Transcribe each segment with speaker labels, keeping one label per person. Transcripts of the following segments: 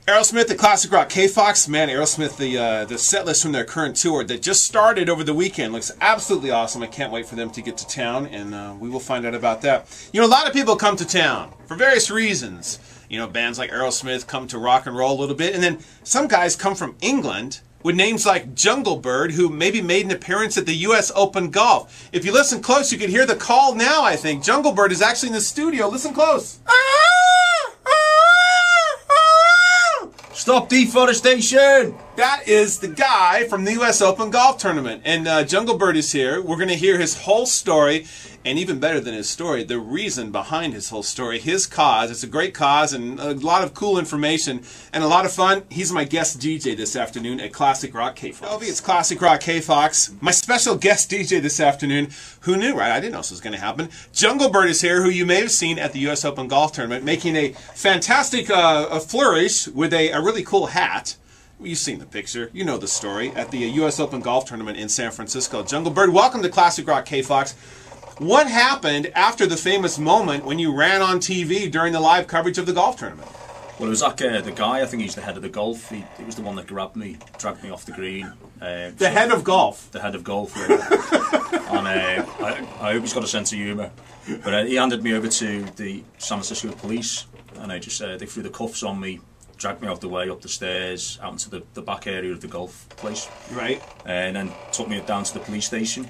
Speaker 1: Aerosmith at Classic Rock KFOX. Man, Aerosmith, the set list from their current tour that just started over the weekend looks absolutely awesome. I can't wait for them to get to town, and we will find out about that. You know, a lot of people come to town for various reasons. You know, bands like Aerosmith come to rock and roll a little bit, and then some guys come from England with names like Jungle Bird, who maybe made an appearance at the U.S. Open Golf. If you listen close, you can hear the call now, I think. Jungle Bird is actually in the studio. Listen close.
Speaker 2: Stop deforestation!
Speaker 1: That is the guy from the U.S. Open Golf Tournament. And Jungle Bird is here. We're going to hear his whole story, and even better than his story, the reason behind his whole story, his cause. It's a great cause and a lot of cool information and a lot of fun. He's my guest DJ this afternoon at Classic Rock KFOX. It's Classic Rock KFOX. My special guest DJ this afternoon, who knew, right? I didn't know this was going to happen. Jungle Bird is here, who you may have seen at the U.S. Open Golf Tournament, making a fantastic flourish with a really cool hat. You've seen the picture. You know the story. At the U.S. Open Golf Tournament in San Francisco. Jungle Bird, welcome to Classic Rock KFOX. What happened after the famous moment when you ran on TV during the live coverage of the golf tournament?
Speaker 2: Well, it was like the guy, I think he's the head of the golf. He was the one that grabbed me, dragged me off the green.
Speaker 1: The head of golf?
Speaker 2: The head of golf, yeah. And I hope he's got a sense of humour. But he handed me over to the San Francisco police, and they threw the cuffs on me, dragged me off the way up the stairs, out into the back area of the golf place.
Speaker 1: Right.
Speaker 2: And then took me down to the police station.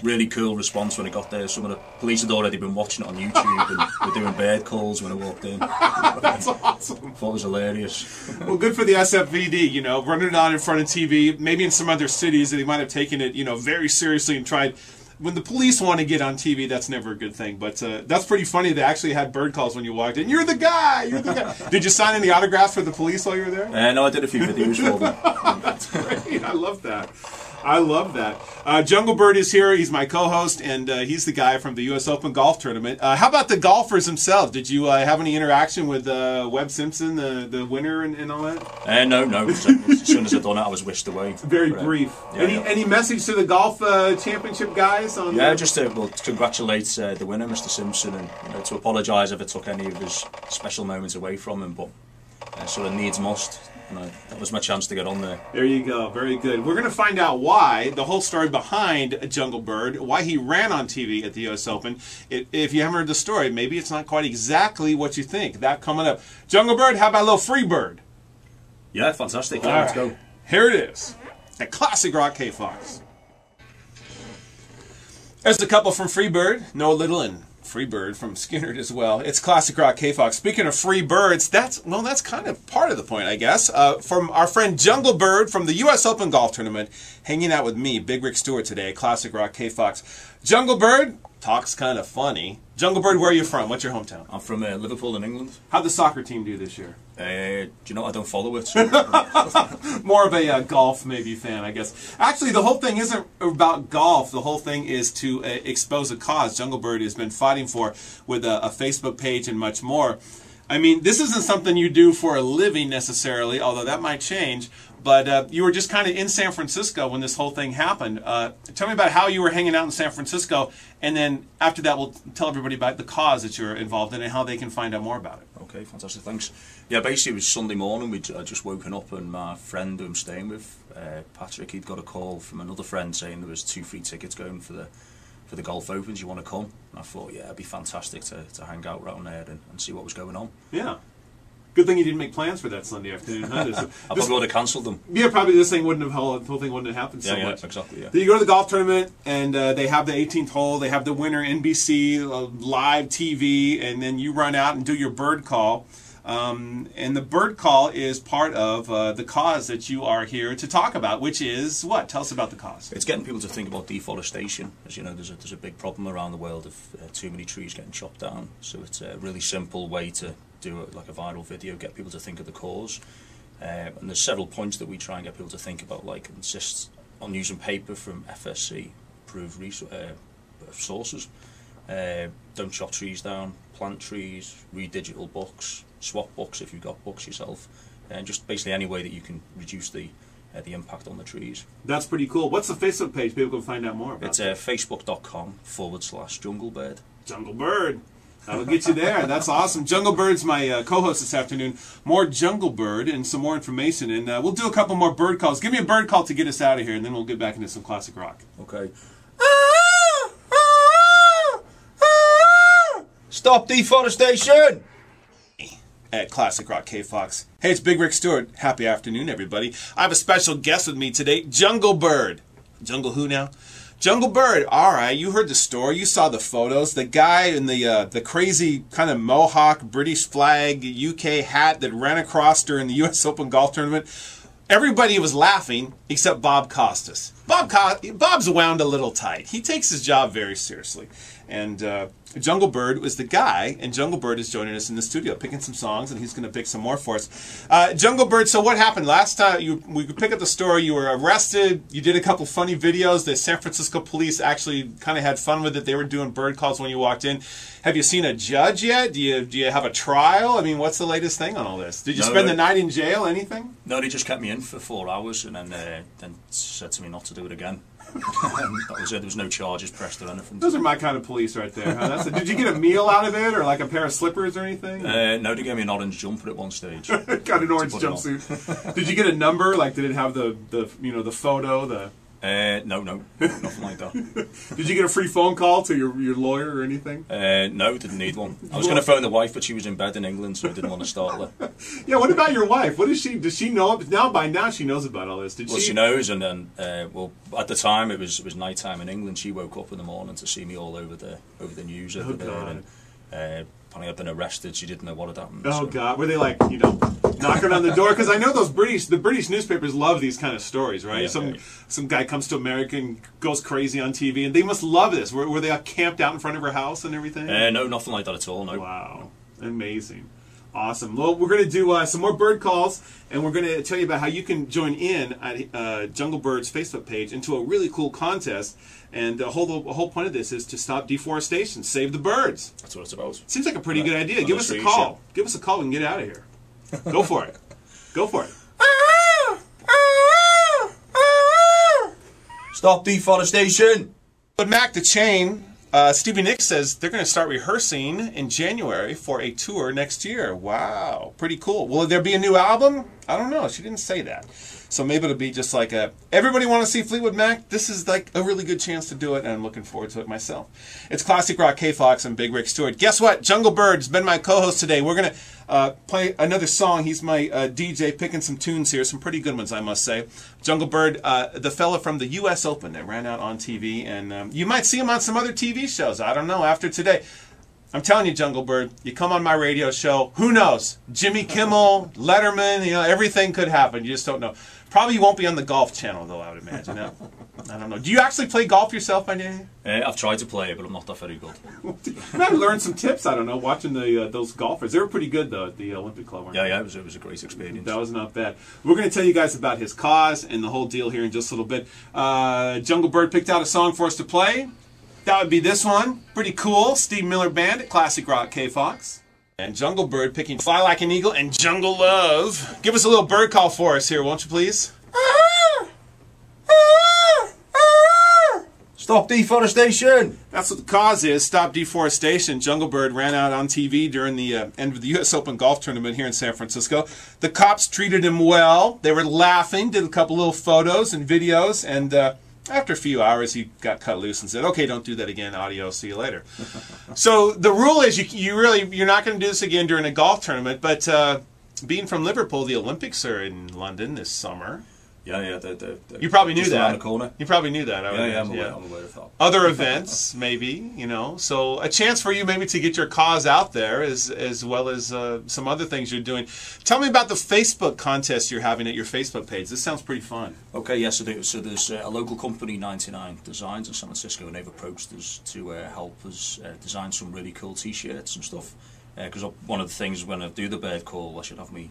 Speaker 2: Really cool response when I got there. Some of the police had already been watching it on YouTube and were doing bird calls when I walked in.
Speaker 1: That's awesome.
Speaker 2: Thought it was hilarious.
Speaker 1: Well, good for the SFVD, you know, running it on in front of TV. Maybe in some other cities they might have taken it, you know, very seriously and tried. When the police want to get on TV, that's never a good thing. But that's pretty funny. They actually had bird calls when you walked in. You're the guy! You're the guy! Did you sign any autographs for the police while you were there?
Speaker 2: No, I did a few videos for them.
Speaker 1: That's great. I love that. I love that. Jungle Bird is here. He's my co-host, and he's the guy from the U.S. Open Golf Tournament. How about the golfers themselves? Did you have any interaction with Webb Simpson, the winner, and all that?
Speaker 2: No. As soon as I'd done it, I was whisked away.
Speaker 1: Very brief.
Speaker 2: Yeah,
Speaker 1: any message to the golf championship guys?
Speaker 2: Just to congratulate the winner, Mr. Simpson, and to apologise if it took any of his special moments away from him, but sort of needs must. That was my chance to get on there.
Speaker 1: There you go. Very good. We're going to find out why, the whole story behind Jungle Bird, why he ran on TV at the U.S. Open. If you haven't heard the story, maybe it's not quite exactly what you think. That coming up. Jungle Bird, how about a little Free Bird?
Speaker 2: Yeah, fantastic.
Speaker 1: Yeah,
Speaker 2: let's go.
Speaker 1: Here it is at Classic Rock KFOX. There's a couple from Free Bird, Noah Little and Free Bird from Skinner as well. It's Classic Rock KFOX. Speaking of free birds, that's kind of part of the point, I guess. From our friend Jungle Bird from the U.S. Open Golf Tournament, hanging out with me, Big Rick Stuart, today at Classic Rock KFOX. Jungle Bird talks kind of funny. Jungle Bird, where are you from? What's your hometown?
Speaker 2: I'm from Liverpool in England.
Speaker 1: How'd the soccer team do this year?
Speaker 2: Do you know, I don't follow it.
Speaker 1: More of a golf maybe fan, I guess. Actually, the whole thing isn't about golf. The whole thing is to expose a cause Jungle Bird has been fighting for with a Facebook page and much more. I mean, this isn't something you do for a living necessarily, although that might change. But you were just kind of in San Francisco when this whole thing happened. Tell me about how you were hanging out in San Francisco, and then after that we'll tell everybody about the cause that you're involved in and how they can find out more about it.
Speaker 2: Okay, fantastic, thanks. Yeah, basically it was Sunday morning. I'd just woken up, and my friend who I'm staying with, Patrick, he'd got a call from another friend saying there was 2 free tickets going for the Golf Opens. You want to come? And I thought, yeah, it'd be fantastic to hang out around there and see what was going on.
Speaker 1: Yeah. Good thing you didn't make plans for that Sunday afternoon, huh?
Speaker 2: I probably would have cancelled them.
Speaker 1: Yeah, probably this thing wouldn't have, the whole thing wouldn't have happened so much.
Speaker 2: Yeah, exactly, yeah.
Speaker 1: Then you go to the golf tournament, and they have the 18th hole, they have the winner, NBC, live TV, and then you run out and do your bird call. And the bird call is part of the cause that you are here to talk about, which is what? Tell us about the cause.
Speaker 2: It's getting people to think about deforestation. As you know, there's a big problem around the world of too many trees getting chopped down. So it's a really simple way to do it, like a viral video, get people to think of the cause. And there's several points that we try and get people to think about, like insist on using paper from FSC approved sources. Don't chop trees down, plant trees, read digital books, swap books if you've got books yourself, and just basically any way that you can reduce the impact on the trees.
Speaker 1: That's pretty cool. What's the Facebook page? People can find out more about
Speaker 2: it. It's facebook.com/junglebird.
Speaker 1: Jungle Bird. That'll get you there. That's awesome. Jungle Bird's my co-host this afternoon. More Jungle Bird and some more information. And we'll do a couple more bird calls. Give me a bird call to get us out of here, and then we'll get back into some classic rock.
Speaker 2: Okay. Stop deforestation!
Speaker 1: At Classic Rock KFOX. Hey, it's Big Rick Stuart. Happy afternoon, everybody. I have a special guest with me today, Jungle Bird. Jungle who now? Jungle Bird. All right, you heard the story. You saw the photos. The guy in the crazy kind of mohawk British flag UK hat that ran across during the U.S. Open golf tournament. Everybody was laughing except Bob Costas. Bob's wound a little tight. He takes his job very seriously. And Jungle Bird was the guy, and Jungle Bird is joining us in the studio, picking some songs, and he's going to pick some more for us. Jungle Bird, so what happened? Last time, we could pick up the story, you were arrested, you did a couple funny videos, the San Francisco police actually kind of had fun with it, they were doing bird calls when you walked in. Have you seen a judge yet? Do you have a trial? I mean, what's the latest thing on all this? Did you spend the night in jail, anything?
Speaker 2: No, they just kept me in for 4 hours and then said to me not to do it again. That was it. There was no charges pressed or anything.
Speaker 1: Those are my kind of police right there. Huh? Did you get a meal out of it, or like a pair of slippers or anything?
Speaker 2: No, they gave me an orange jumper at one stage.
Speaker 1: Got an orange jumpsuit. Did you get a number? Like, did it have the photo?
Speaker 2: No, nothing like that.
Speaker 1: Did you get a free phone call to your lawyer or anything?
Speaker 2: No, didn't need one. I was going to phone the wife, but she was in bed in England, so I didn't want to start her.
Speaker 1: Yeah, what about your wife? What is she? Does she know? By now she knows about all this.
Speaker 2: She knows, and then at the time it was night time in England. She woke up in the morning to see me all over the news over there. And, apparently I'd been arrested. She didn't know what had happened.
Speaker 1: Oh, so. God. Were they like, knocking on the door? Because I know the British newspapers love these kind of stories, right?
Speaker 2: Yeah,
Speaker 1: some guy comes to America and goes crazy on TV, and they must love this. Were they camped out in front of her house and everything?
Speaker 2: No, nothing like that at all, no.
Speaker 1: Wow. Amazing. Awesome. Well, we're going to do some more bird calls, and we're going to tell you about how you can join in at Jungle Bird's Facebook page into a really cool contest. And the whole point of this is to stop deforestation, save the birds.
Speaker 2: That's what it's about.
Speaker 1: Seems like a pretty good idea. Give us a call. Yeah. Give us a call and get out of here. Go for it. Go for it.
Speaker 2: Stop deforestation.
Speaker 1: But Mac the Chain, Stevie Nicks says they're going to start rehearsing in January for a tour next year. Wow. Pretty cool. Will there be a new album? I don't know. She didn't say that. So maybe it'll be just like everybody want to see Fleetwood Mac? This is like a really good chance to do it, and I'm looking forward to it myself. It's Classic Rock KFOX and Big Rick Stewart. Guess what? Jungle Bird's been my co-host today. We're going to play another song. He's my DJ, picking some tunes here, some pretty good ones, I must say. Jungle Bird, the fella from the U.S. Open that ran out on TV, and you might see him on some other TV shows. I don't know, after today. I'm telling you, Jungle Bird, you come on my radio show, who knows? Jimmy Kimmel, Letterman, everything could happen. You just don't know. Probably won't be on the Golf Channel, though, I would imagine. I don't know. Do you actually play golf yourself, by any?
Speaker 2: I've tried to play it, but I'm not that very good.
Speaker 1: I learned some tips, I don't know, watching those golfers. They were pretty good, though, at the Olympic Club, weren't they?
Speaker 2: Yeah, it was a great experience.
Speaker 1: That was not bad. We're going to tell you guys about his cause and the whole deal here in just a little bit. Jungle Bird picked out a song for us to play. That would be this one. Pretty cool. Steve Miller Band at Classic Rock KFOX. And Jungle Bird picking Fly Like an Eagle and Jungle Love. Give us a little bird call for us here, won't you please?
Speaker 2: Stop deforestation!
Speaker 1: That's what the cause is. Stop deforestation. Jungle Bird ran out on TV during the end of the U.S. Open golf tournament here in San Francisco. The cops treated him well. They were laughing, did a couple little photos and videos, and after a few hours, he got cut loose and said, "Okay, don't do that again. Adios. See you later." So the rule is you're not going to do this again during a golf tournament. But being from Liverpool, the Olympics are in London this summer.
Speaker 2: Yeah.
Speaker 1: You probably knew that.
Speaker 2: Around the corner.
Speaker 1: You probably knew that.
Speaker 2: I'm aware of that.
Speaker 1: Other events, maybe, So a chance for you maybe to get your cause out there as well as some other things you're doing. Tell me about the Facebook contest you're having at your Facebook page. This sounds pretty fun.
Speaker 2: Okay, yes, I do. So there's a local company, 99 Designs in San Francisco, and they've approached us to help us design some really cool T-shirts and stuff. Because one of the things when I do the bird call, I should have my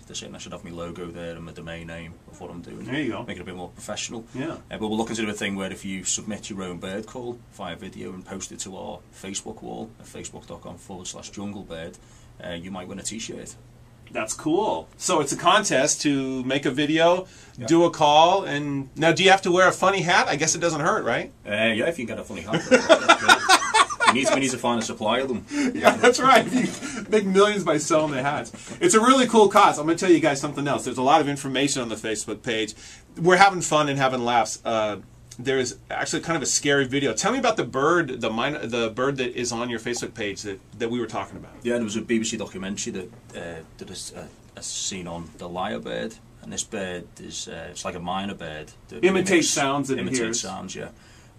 Speaker 2: logo there and my domain name of what I'm doing.
Speaker 1: There you go.
Speaker 2: Make it a bit more professional.
Speaker 1: Yeah.
Speaker 2: But we're looking to do a thing where if you submit your own bird call via video and post it to our Facebook wall at facebook.com/junglebird, you might win a T-shirt.
Speaker 1: That's cool. So it's a contest to make a video, do a call, and now do you have to wear a funny hat? I guess it doesn't hurt, right?
Speaker 2: Yeah, if you can get a funny hat. We need to find a supply of them.
Speaker 1: Yeah, that's right. You make millions by selling the hats. It's a really cool cause. I'm going to tell you guys something else. There's a lot of information on the Facebook page. We're having fun and having laughs. There's actually kind of a scary video. Tell me about the bird, the bird that is on your Facebook page that we were talking about.
Speaker 2: Yeah, there was a BBC documentary that did a scene on the lyrebird, and this bird is it's like a minor bird that
Speaker 1: imitates sounds and
Speaker 2: imitates sounds, yeah.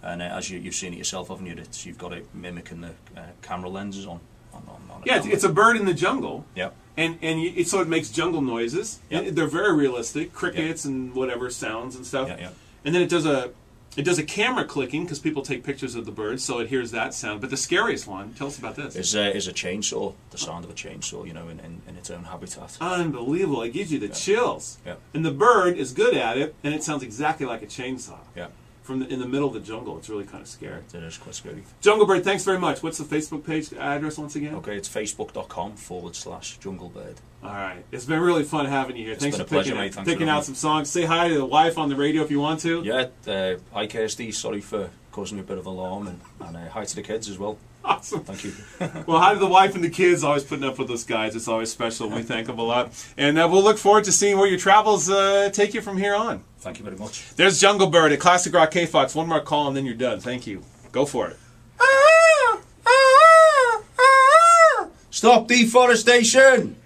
Speaker 2: And as you've seen it yourself, haven't you? You've got it mimicking the camera lenses on
Speaker 1: yeah, it's a bird in the jungle.
Speaker 2: Yeah.
Speaker 1: So it makes jungle noises.
Speaker 2: Yep.
Speaker 1: And they're very realistic, crickets and whatever sounds and stuff.
Speaker 2: Yeah, yeah.
Speaker 1: And then it does a camera clicking because people take pictures of the birds, so it hears that sound. But the scariest one, tell us about this.
Speaker 2: Is a chainsaw, the sound of a chainsaw, you know, in its own habitat.
Speaker 1: Unbelievable! It gives you the chills.
Speaker 2: Yeah.
Speaker 1: And the bird is good at it, and it sounds exactly like a chainsaw.
Speaker 2: Yeah.
Speaker 1: In the middle of the jungle, it's really kind of scary.
Speaker 2: It is quite scary.
Speaker 1: Jungle Bird, thanks very much. What's the Facebook page address once again?
Speaker 2: Okay, it's facebook.com/junglebird.
Speaker 1: All right. It's been really fun having you here.
Speaker 2: It's
Speaker 1: Thanks
Speaker 2: been
Speaker 1: for
Speaker 2: a pleasure, mate. Thanks
Speaker 1: picking
Speaker 2: for
Speaker 1: out some songs. Say hi to the wife on the radio if you want to.
Speaker 2: Yeah, hi Kirsty, sorry for causing you a bit of alarm, and hi to the kids as well.
Speaker 1: Awesome.
Speaker 2: Thank you.
Speaker 1: Well, hi to the wife and the kids. Always putting up with us guys. It's always special. We thank them a lot. And we'll look forward to seeing where your travels take you from here on.
Speaker 2: Thank you very much.
Speaker 1: There's Jungle Bird at Classic Rock KFOX. One more call and then you're done. Thank you. Go for it.
Speaker 2: Stop deforestation!